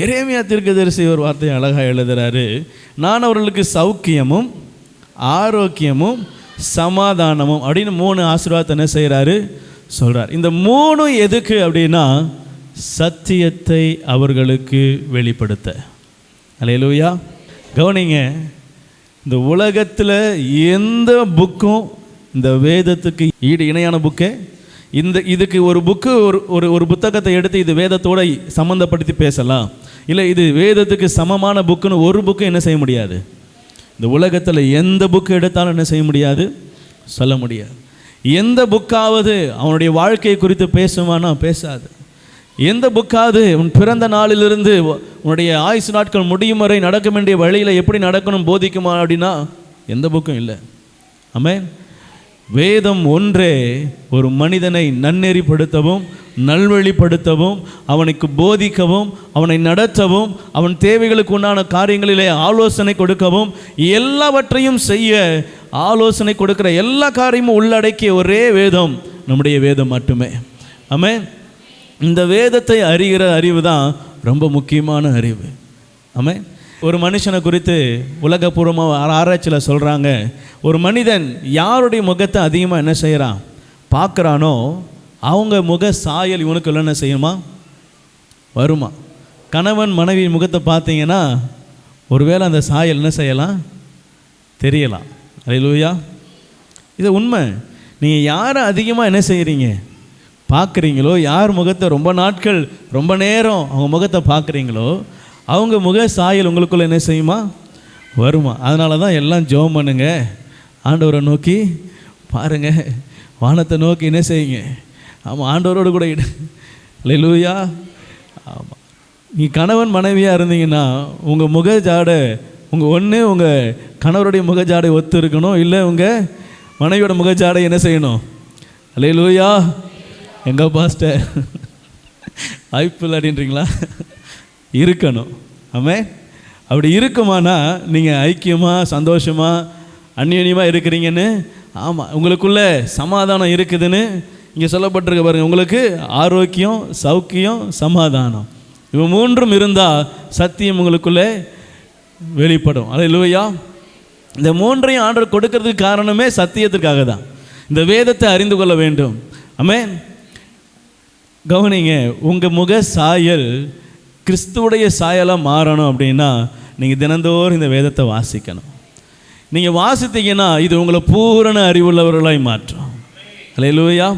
எரேமியா தீர்க்கதரிசி ஒரு வார்த்தையை அழகாக எழுதுகிறாரு. நான் அவர்களுக்கு சௌக்கியமும் ஆரோக்கியமும் சமாதானமும் அப்படின்னு 3 ஆசீர்வாதத்தை என்ன செய்கிறாரு சொல்கிறார். இந்த 3 எதுக்கு அப்படின்னா சத்தியத்தை அவர்களுக்கு வெளிப்படுத்த. அல்லேலூயா. கவனிங்க, இந்த உலகத்தில் எந்த புக்கும் இந்த வேதத்துக்கு ஈடு இணையான புக்கே இதுக்கு ஒரு புக்கு ஒரு புத்தகத்தை எடுத்து இது வேதத்தோடு சம்மந்தப்படுத்தி பேசலாம், இல்லை இது வேதத்துக்கு சமமான புக்குன்னு ஒரு புக்கு என்ன செய்ய முடியாது. இந்த உலகத்தில் எந்த புக்கு எடுத்தாலும் என்ன செய்ய முடியாது, சொல்ல முடியாது. எந்த புக்காவது அவனுடைய வாழ்க்கையை குறித்து பேசுமானா பேசாது. எந்த புக்காவது உன் பிறந்த நாளிலிருந்து உன்னுடைய ஆயுசு நாட்கள் முடியும் வரை நடக்க வேண்டிய வழியில் எப்படி நடக்கணும் போதிக்குமா அப்படின்னா எந்த புக்கும் இல்லை. ஆமென். வேதம் ஒன்றே ஒரு மனிதனை நன்னெறிப்படுத்தவும் நல்வழிப்படுத்தவும் அவனுக்கு போதிக்கவும் அவனை நடத்தவும் அவன் தேவைகளுக்கு உண்டான காரியங்களிலே ஆலோசனை கொடுக்கவும் எல்லாவற்றையும் செய்ய ஆலோசனை கொடுக்கிற எல்லா காரியமும் உள்ளடக்கிய ஒரே வேதம் நம்முடைய வேதம் மட்டுமே. ஆமென். இந்த வேதத்தை அறிகிற அறிவு தான் ரொம்ப முக்கியமான அறிவு. ஆமென். ஒரு மனுஷனை குறித்து உலகப்பூர்வமாக ஆராய்ச்சியில் சொல்கிறாங்க, ஒரு மனிதன் யாருடைய முகத்தை அதிகமாக என்ன செய்கிறான் பார்க்குறானோ அவங்க முக சாயல் இவனுக்கு என்ன செய்யுமா வருமா. கணவன் மனைவி முகத்தை பார்த்தீங்கன்னா ஒருவேளை அந்த சாயல் என்ன செய்யலாம் தெரியலாம். அல்லேலூயா. இது உண்மை. நீங்கள் யாரை அதிகமாக என்ன செய்கிறீங்க பார்க்குறீங்களோ, யார் முகத்தை ரொம்ப நாட்கள் ரொம்ப நேரம் அவங்க முகத்தை பார்க்குறீங்களோ அவங்க முக சாயல் உங்களுக்குள்ளே என்ன செய்யுமா வருமா. அதனால தான் எல்லாம் ஜெபம் பண்ணுங்க, ஆண்டவரை நோக்கி பாருங்க, வானத்தை நோக்கி என்ன செய்யுங்க. ஆமாம், ஆண்டவரோடு கூட அல்லேலூயா. ஆமாம், நீ கணவன் மனைவியாக இருந்தீங்கன்னா உங்கள் முக ஜாடை ஒன்று உங்கள் கணவருடைய முக ஜாடை ஒத்து இருக்கணும், இல்லை உங்கள் மனைவியோட முக ஜாடை என்ன செய்யணும். அல்லேலூயா. எங்கே பாஸ்டர் வாய்ப்பு இல்லை அப்படின்றீங்களா? இருக்கணும். ஆமென். அப்படி இருக்குமானா நீங்கள் ஐக்கியமாக சந்தோஷமாக அந்யோன்யமாக இருக்கிறீங்கன்னு. ஆமாம், உங்களுக்குள்ளே சமாதானம் இருக்குதுன்னு இங்கே சொல்லப்பட்டிருக்க பாருங்கள். உங்களுக்கு ஆரோக்கியம் சௌக்கியம் சமாதானம் இவ 3 இருந்தால் சத்தியம் உங்களுக்குள்ளே வெளிப்படும். அல்லேலூயா. இந்த 3ஐயும் ஆண்டவர் கொடுக்கறதுக்கு காரணமே சத்தியத்திற்காக தான். இந்த வேதத்தை அறிந்து கொள்ள வேண்டும். ஆமென். கவனிங்க, உங்கள் முக சாயல் கிறிஸ்துவுடைய சாயலாக மாறணும் அப்படின்னா நீங்கள் தினந்தோறும் இந்த வேதத்தை வாசிக்கணும். நீங்கள் வாசித்தீங்கன்னா இது உங்களை பூரண அறிவுள்ளவர்களாய் மாற்றும். அல்லேலூயா.